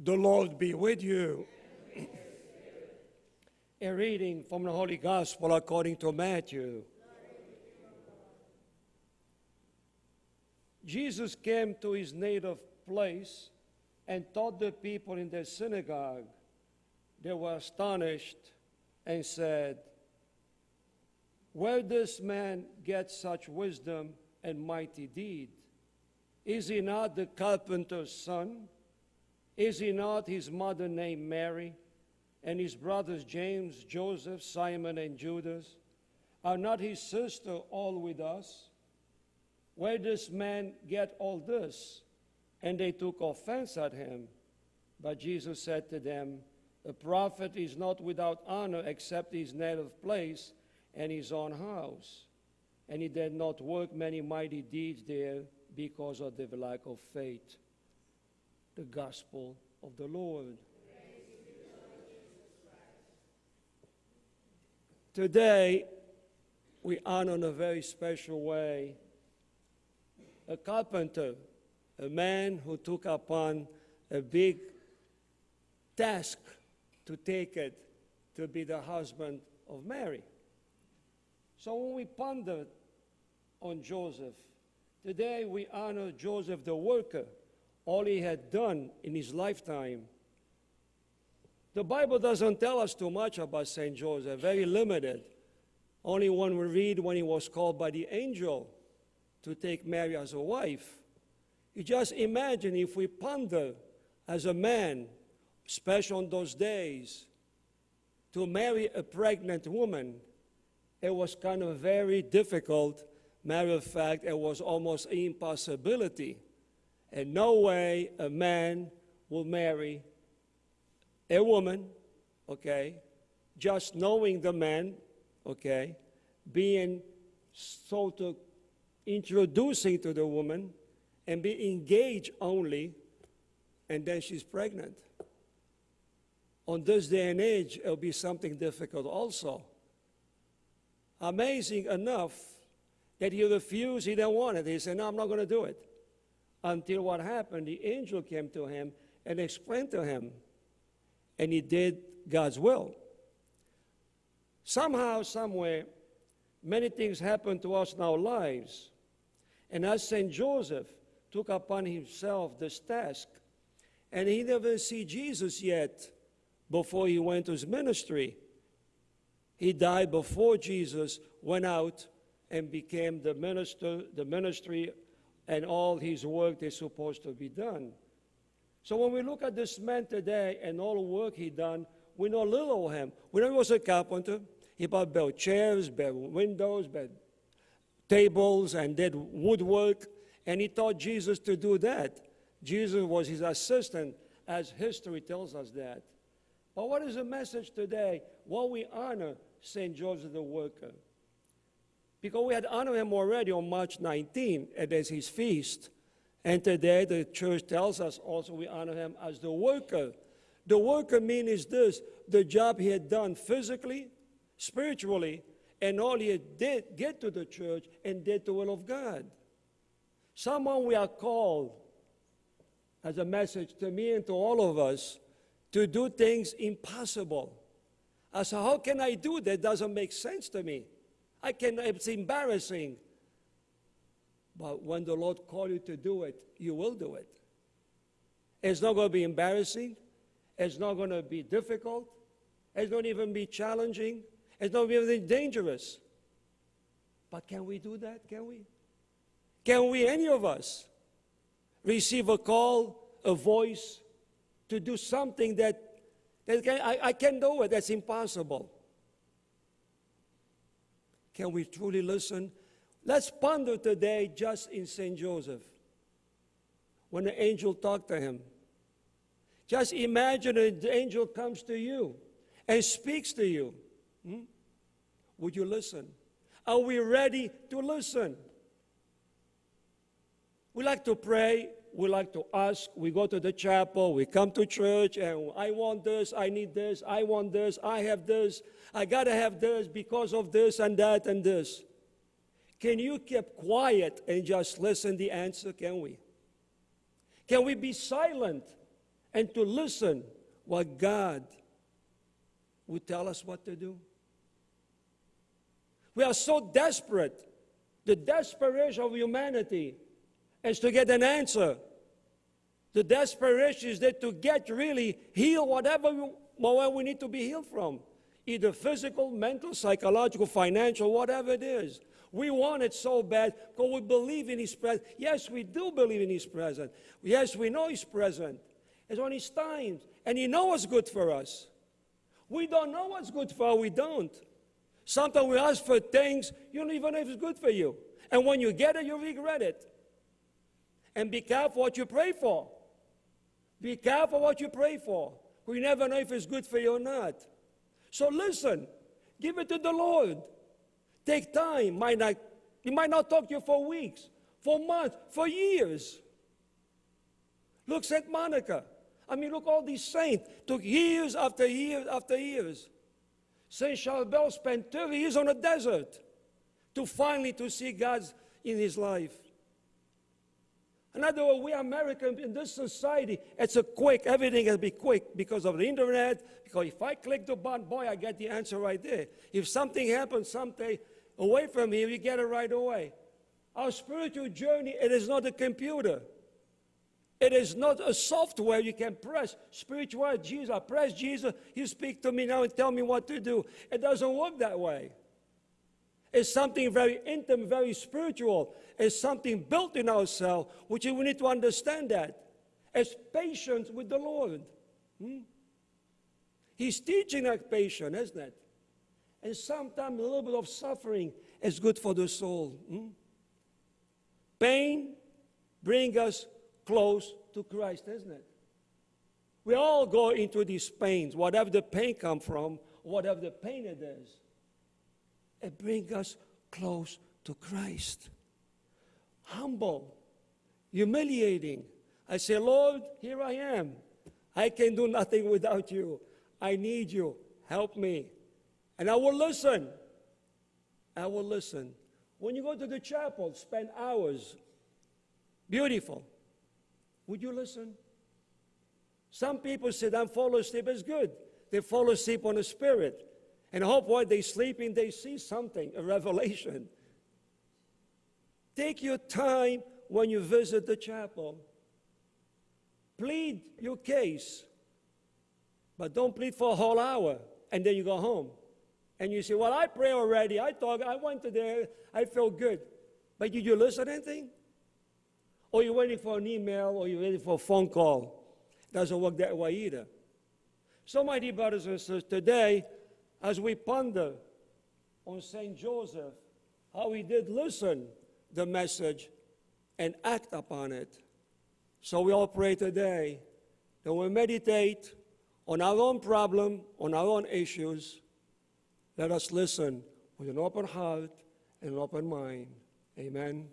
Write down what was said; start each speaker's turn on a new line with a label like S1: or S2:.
S1: The Lord be with you. A reading from the Holy Gospel according to Matthew. Jesus came to his native place and taught the people in their synagogue. They were astonished and said, "Where does man get such wisdom and mighty deed? Is he not the carpenter's son? Is he not his mother named Mary, and his brothers James, Joseph, Simon, and Judas? Are not his sisters all with us? Where does man get all this?" And they took offense at him. But Jesus said to them, "A prophet is not without honor except his native place and his own house." And he did not work many mighty deeds there because of the lack of faith. The Gospel of the Lord. Today, we honor in a very special way a carpenter, a man who took upon a big task to take it to be the husband of Mary. So when we ponder on Joseph, today we honor Joseph the worker, all he had done in his lifetime. The Bible doesn't tell us too much about St. Joseph, very limited. Only when we read when he was called by the angel to take Mary as a wife. You just imagine if we ponder as a man, especially in those days, to marry a pregnant woman, it was kind of very difficult. Matter of fact, it was almost an impossibility. And no way a man will marry a woman, okay, just knowing the man, okay, being sort of introducing to the woman and be engaged only, and then she's pregnant. On this day and age, it'll be something difficult also. Amazing enough that he refused, he didn't want it. He said, "No, I'm not going to do it." Until what happened, the angel came to him and explained to him, and he did God's will. Somehow, somewhere, many things happen to us in our lives. And as St. Joseph took upon himself this task, and he never see Jesus yet before he went to his ministry. He died before Jesus went out and became the ministry and all his work is supposed to be done. So when we look at this man today and all the work he done, we know little of him. We know he was a carpenter. He built chairs, built windows, built tables, and did woodwork. And he taught Jesus to do that. Jesus was his assistant, as history tells us that. But what is the message today? Well, we honor St. Joseph the worker. Because we had honored him already on March 19, and there's his feast. And today the church tells us also we honor him as the worker. The worker means this, the job he had done physically, spiritually, and all he did get to the church and did the will of God. Someone we are called, as a message to me and to all of us, to do things impossible. I said, how can I do that? Doesn't make sense to me. It's embarrassing. But when the Lord calls you to do it, you will do it. It's not going to be embarrassing. It's not going to be difficult. It's not even be challenging. It's not even dangerous. But can we do that? Can we? Can we, any of us, receive a call, a voice, to do something that I can't do it, that's impossible? Can we truly listen? Let's ponder today just in St. Joseph. When the angel talked to him. Just imagine the angel comes to you and speaks to you. Would you listen? Are we ready to listen? We like to pray. We like to ask. We go to the chapel. We come to church and I want this. I need this. I want this. I have this. I got to have this because of this and that and this. Can you keep quiet and just listen the answer? Can we? Can we be silent and to listen what God would tell us what to do? We are so desperate. The desperation of humanity is to get an answer. The desperation is that to get really healed whatever we need to be healed from. Either physical, mental, psychological, financial, whatever it is. We want it so bad because we believe in His presence. Yes, we do believe in His presence. Yes, we know He's present. It's on His times. And He knows what's good for us. We don't know what's good for us. We don't. Sometimes we ask for things you don't even know if it's good for you. And when you get it, you regret it. And be careful what you pray for. Be careful what you pray for. We never know if it's good for you or not. So listen. Give it to the Lord. Take time. He might not talk to you for weeks, for months, for years. Look, St. Monica. Look, all these saints. Took years after years after years. St. Charbel spent 30 years on a desert to finally to see God in his life. In other words, we Americans in this society, it's a quick, everything has to be quick because of the internet, because if I click the button, boy, I get the answer right there. If something happens someday away from here, you get it right away. Our spiritual journey, it is not a computer. It is not a software you can press. Spiritual, Jesus, I press Jesus, you speak to me now and tell me what to do. It doesn't work that way. It's something very intimate, very spiritual. It's something built in ourselves, which we need to understand that. It's patience with the Lord. He's teaching us patience, isn't it? And sometimes a little bit of suffering is good for the soul. Pain brings us close to Christ, isn't it? We all go into these pains, whatever the pain comes from, whatever the pain it is. It brings us close to Christ. Humble, humiliating. I say, Lord, here I am. I can do nothing without you. I need you. Help me. And I will listen. I will listen. When you go to the chapel, spend hours. Beautiful. Would you listen? Some people say, I'm falling asleep. It's good. They fall asleep on the Spirit. And hope while they're sleeping, they see something, a revelation. Take your time when you visit the chapel. Plead your case. But don't plead for a whole hour, and then you go home. And you say, well, I pray already. I talk. I went to there. I feel good. But did you listen to anything? Or you're waiting for an email, or you're waiting for a phone call. It doesn't work that way either. So, my dear brothers and sisters, today, as we ponder on St. Joseph, how he did listen the message and act upon it. So we all pray today that we meditate on our own problem, on our own issues. Let us listen with an open heart and an open mind. Amen.